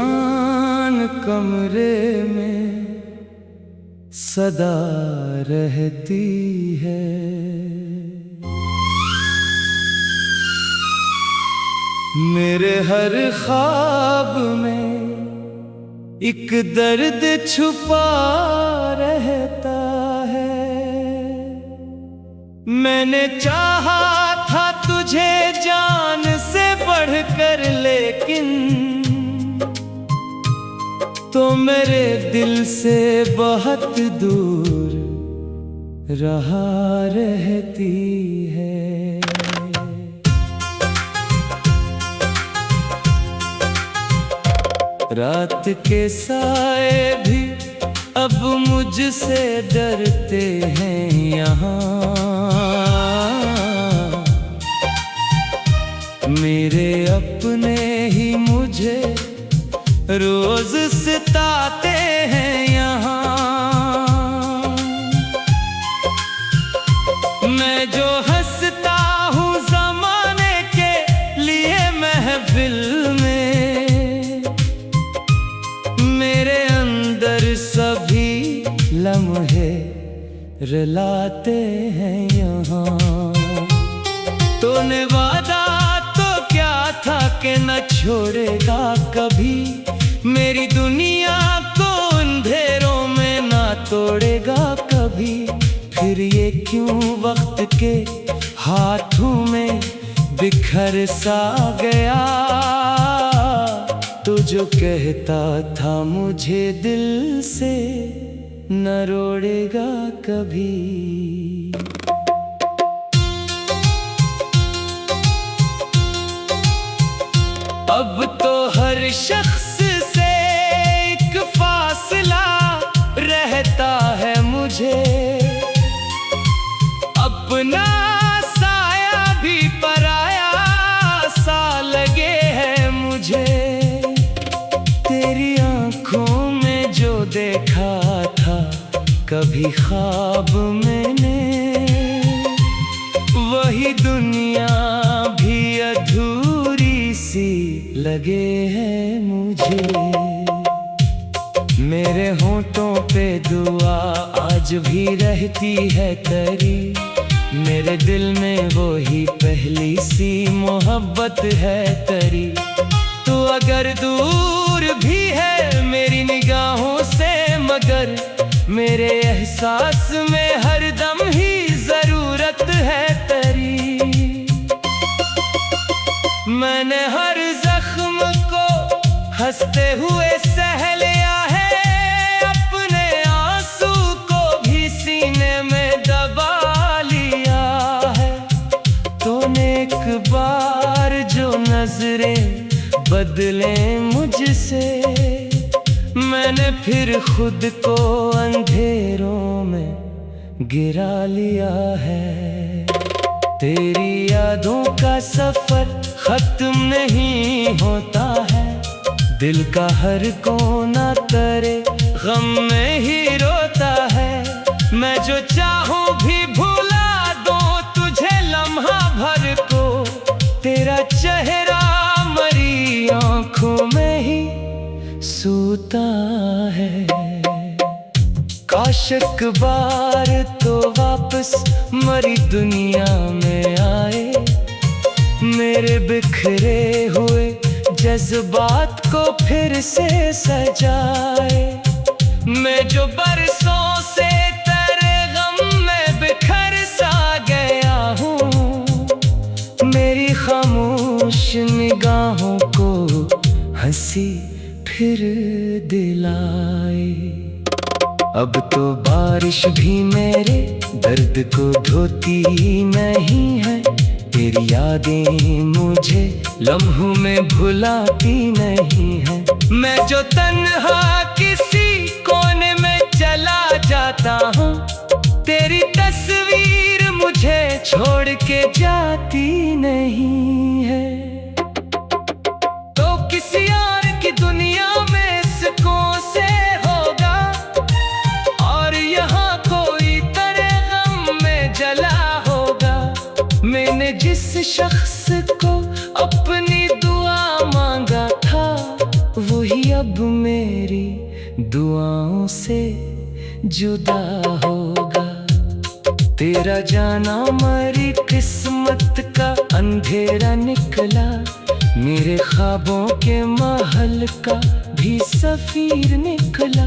जान कमरे में सदा रहती है। मेरे हर ख्वाब में एक दर्द छुपा रहता है। मैंने चाहा था तुझे जान से बढ़कर, लेकिन तो मेरे दिल से बहुत दूर रहा रहती है। रात के साए भी अब मुझसे डरते हैं यहाँ। मेरे अपने ही मुझे रोज सताते हैं यहाँ। मैं जो हंसता हूँ ज़माने के लिए महफिल में, मेरे अंदर सभी लम्हे रुलाते हैं यहाँ। तूने वादा तो क्या था कि न छोड़ेगा कभी, मेरी दुनिया को अंधेरों में ना तोड़ेगा कभी। फिर ये क्यों वक्त के हाथों में बिखर सा गया। तू जो कहता था मुझे दिल से न रोड़ेगा कभी। अब तो हर शख्स से एक फासला रहता है मुझे। अपना साया भी पराया सा लगे है मुझे। तेरी आँखों में जो देखा था कभी ख्वाब मैंने, वही दुनिया भी अधूरी सी लगे है मुझे। मेरे होंठों पे दुआ आज भी रहती है तरी। मेरे दिल में वही पहली सी मोहब्बत है तरी। तू अगर दूर भी है मेरी निगाहों से, मगर मेरे एहसास में हरदम ही जरूरत है तेरी। मैंने हर जख्म को हंसते हुए सह लिया है, अपने आंसू को भी सीने में दबा लिया है। तूने एक बार जो नजरें बदले मुझसे, मैंने फिर खुद को अंधेरों में गिरा लिया है। तेरी यादों का सफर खत्म नहीं होता है, दिल का हर कोना तेरे गम में ही रोता है। मैं जो चाहूं भी भुला दूं तुझे लम्हा भर को, तेरा चेहरा मरी आंखों में ही सूता है। काश एक बार तो वापस मरी दुनिया में आए, मेरे बिखरे हुए जज्बात को फिर से सजाए। मैं जो बरसों से तेरे गम में बिखर सा गया हूँ, मेरी खामोश निगाहों को हंसी फिर दिलाए। अब तो बारिश भी मेरे दर्द को धोती नहीं है, तेरी यादें मुझे लम्हों में भुलाती नहीं है। मैं जो तन्हा किसी कोने में चला जाता हूँ, तेरी तस्वीर मुझे छोड़ के जाती नहीं है। तो किसी और की दुनिया में सुकून से होगा, और यहाँ कोई तेरे गम में जला होगा। मैंने जिस शख्स को अपनी दुआ मांगा था, वो ही अब मेरी दुआओं से जुदा होगा। तेरा जाना मेरी किस्मत का अंधेरा निकला, मेरे ख्वाबों के महल का भी सफीर निकला।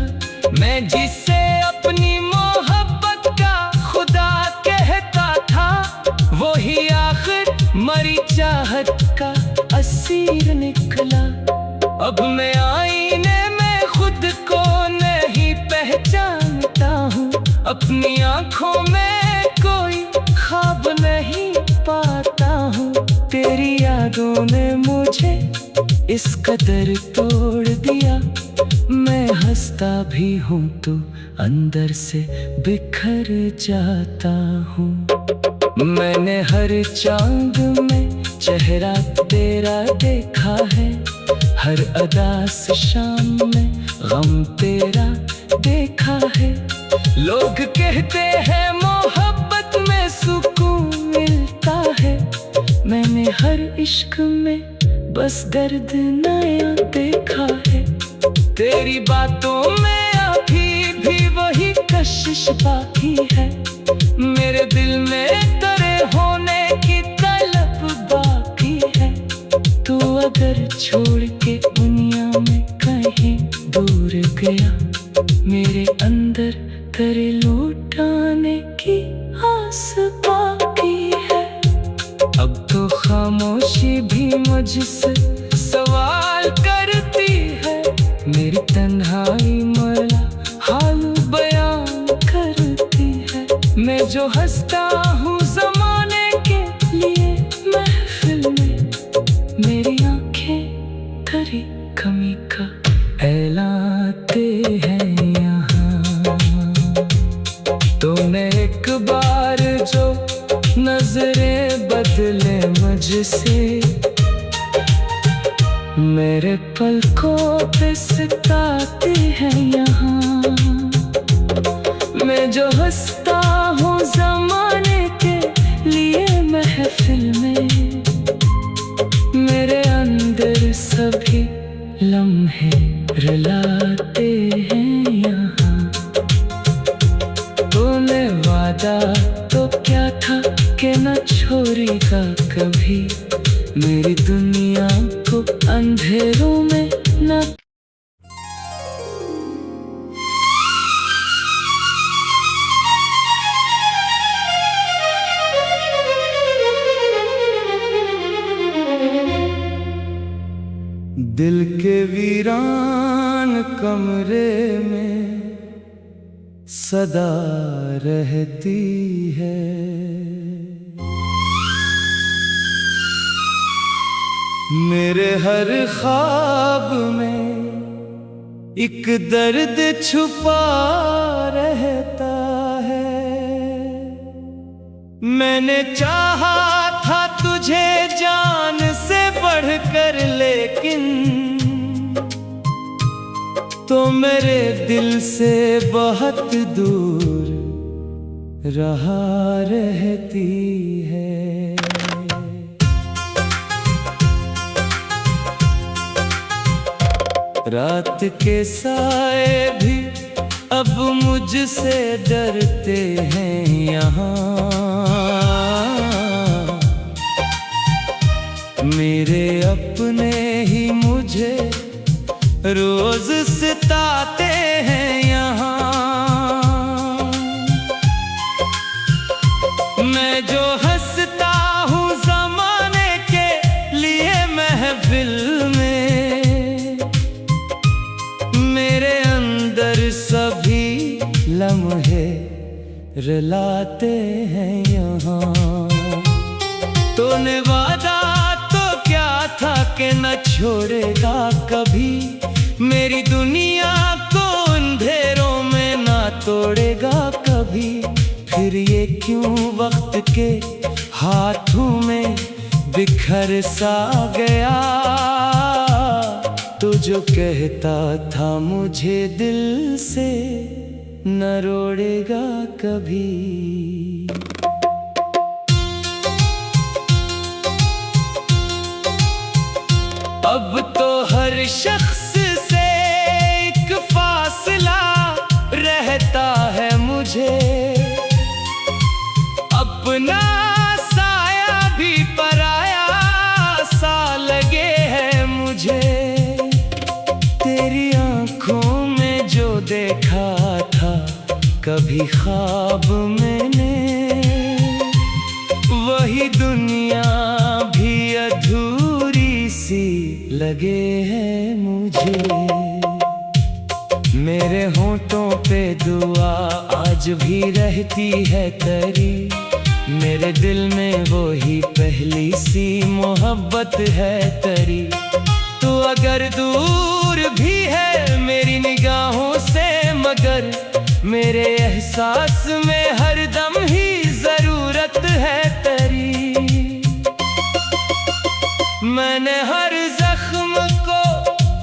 मैं जिसे अपनी मोहब्बत का खुदा कहता था, वो ही आखिर मरी चाहत का असीर निकला। अब मैं आईने में खुद को नहीं पहचानता हूँ, अपनी आंखों में कोई ख्वाब नहीं पाता हूँ। तेरी यादों ने मुझे इस कदर तोड़ दिया, मैं हंसता भी हूँ तो अंदर से बिखर जाता हूँ। मैंने हर चांद में चेहरा तेरा देखा है, हर अदास शाम में गम तेरा देखा है। लोग कहते हैं मोहब्बत में सुकून मिलता है, मैंने हर इश्क में बस दर्द नया देखा है। तेरी बातों में अभी भी वही कशिश बाकी है, मेरे दिल में तेरे होने की तलब बाकी है। तू अगर छोड़ के दुनिया में कहीं दूर गया, मेरे अंदर तेरे लौटाने की आस बाकी है। अब तो खामोशी भी मुझसे सवाल करती है, मेरी तन्हाई मरला हाल बयान करती है। मैं जो हंसता हूँ ज़माने के लिए महफिल में, मेरी आंखें तेरी कमी का एलाते हैं यहाँ। तूने एक बार जो नजरें बदले मुझसे, मेरे पलकों पे सिताते हैं यहाँ। मैं जो हंसता हूँ ज़माने के लिए महफिल में, मेरे अंदर सभी लम्हे रुलाते हैं यहाँ। तूने वादा तो क्या था कि न छोड़ेगा कभी, मेरी दुनिया को अंधेरों में न। दिल के वीरान कमरे में सदा रहती है, मेरे हर ख्वाब में एक दर्द छुपा रहता है। मैंने चाहा था तुझे जान से बढ़कर, लेकिन तो मेरे दिल से बहुत दूर रहा रहती है। रात के साए भी अब मुझसे डरते हैं यहाँ, मेरे अपने ही मुझे रोज सताते हैं यहाँ। मैं जो हंसता हूँ ज़माने के लिए महफिल में, मेरे अंदर सभी लम्हे रुलाते हैं यहाँ। तूने वादा तो क्या था कि न छोड़ेगा कभी, मेरी दुनिया को अंधेरों में ना तोड़ेगा कभी। फिर ये क्यों वक्त के हाथों में बिखर सा गया, तू जो कहता था मुझे दिल से न रोड़ेगा कभी। अब तो हर शख्स से तेरी आंखों में जो देखा था कभी ख्वाब मैंने, वही दुनिया भी अधूरी सी लगे है मुझे। मेरे होंठों पे दुआ आज भी रहती है तरी, मेरे दिल में वही पहली सी मोहब्बत है तरी। तू अगर दूर भी है मेरी निगाहों से, मगर मेरे एहसास में हरदम ही जरूरत है तेरी। मैंने हर जख्म को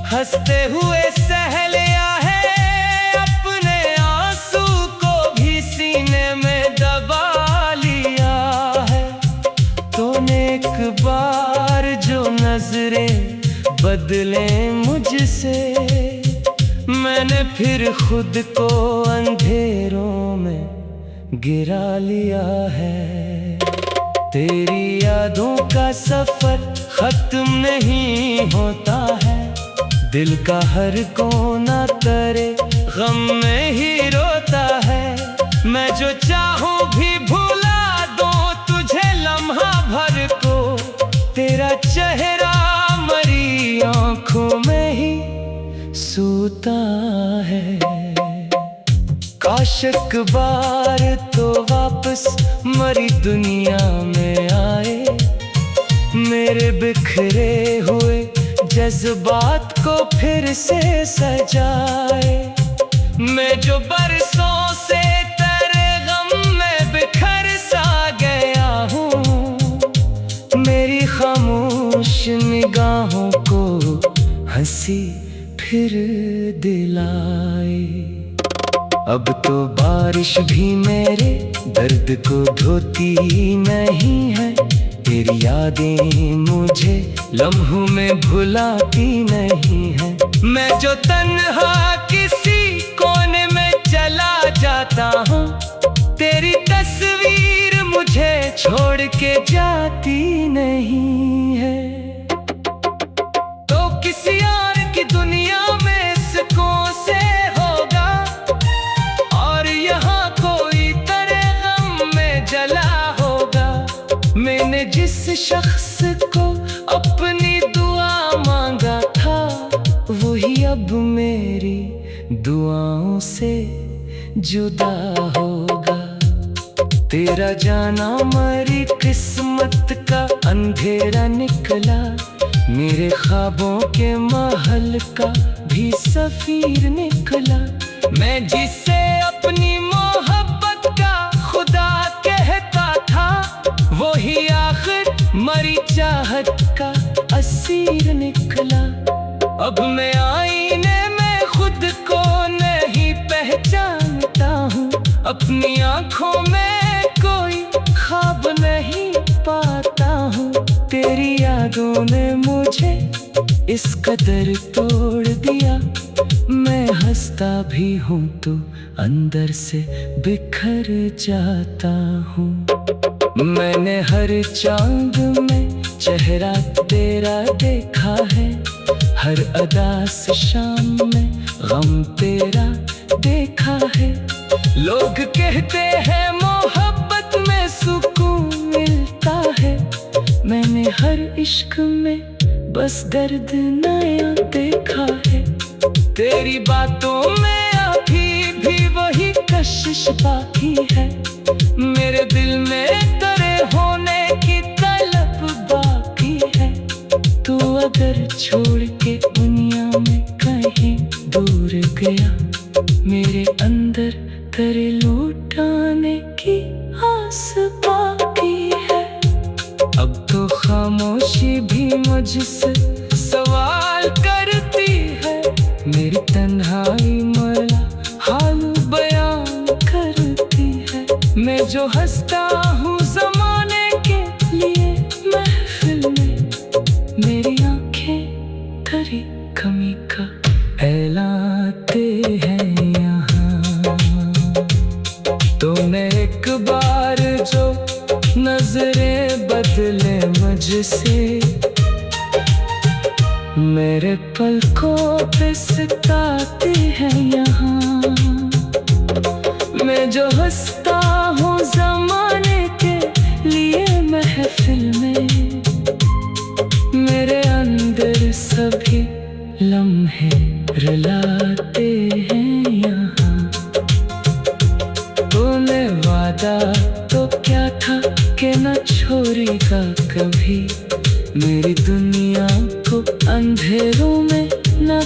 हंसते हुए सह लिया है, अपने आंसू को भी सीने में दबा लिया है। तूने एक बार जो नजरें बदले मुझसे, मैंने फिर खुद को अंधेरों में गिरा लिया है। तेरी यादों का सफर खत्म नहीं होता है, दिल का हर कोना तेरे गम में ही रोता है। मैं जो चाहूं भी भुला दूं तुझे लम्हा भर को, तेरा चेहरा मरी आंखों में ही सूता है। काश एक बार तो वापस मरी दुनिया में आए, मेरे बिखरे हुए जज्बात को फिर से सजाए। मैं जो बरसों से तेरे गम में बिखर सा गया हूँ, मेरी खामोश निगाहों को हंसी फिर दिलाए। अब तो बारिश भी मेरे दर्द को धोती नहीं है, तेरी यादें मुझे लम्हों में भुलाती नहीं है। मैं जो तन्हा किसी कोने में चला जाता हूँ, तेरी तस्वीर मुझे छोड़ के जाती नहीं है। तो किसी और की दुनिया में सुकून से होगा, और यहाँ कोई तेरे गम में जला होगा। मैंने जिस शख्स को अपनी दुआ मांगा था, वही अब मेरी दुआओं से जुदा होगा। तेरा जाना मेरी किस्मत का अंधेरा निकला, मेरे ख्वाबों के महल का भी सफीर निकला। मैं जिसे अपनी मोहब्बत का खुदा कहता था, वही आखिर मरी चाहत का असीर निकला। अब मैं आईने में खुद को नहीं पहचानता हूँ, अपनी आंखों में कोई ख्वाब नहीं पाता हूँ। तेरी यादों ने मुझे इस कदर तोड़ दिया, मैं हंसता भी हूँ तो अंदर से बिखर जाता हूँ। मैंने हर चांद में चेहरा तेरा देखा है, हर अदास शाम में गम तेरा देखा है। लोग कहते हैं मोहब्बत में सुकून मिलता है, मैंने हर इश्क में बस दर्द नया देखा है। तेरी बातों में अभी भी वही कशिश बाकी है, मेरे दिल में तेरे होने की तलब बाकी है। तू अगर छोड़ के दुनिया में कहीं दूर गया, मेरे अंदर तेरे लौटाने की आस बाकी है। अब तो खामोशी भी मुझसे सवाल करती है, मेरी तन्हाई मरला हाल बयान करती है। मैं जो हंसता हूँ ज़माने के लिए महफिल में, मेरी आंखें तेरी कमी का फैलाते हैं यहाँ। तूने एक बार जो नजरें बदले मुझसे, मेरे पलकों पे सिताते हैं यहाँ। मैं जो हंसता हूँ ज़माने के लिए महफिल में, मेरे अंदर सभी लम्हे रुलाते हैं यहाँ। तूने वादा तो क्या था कि न छोड़ेगा कभी, मेरी दुनिया को अंधेरों में न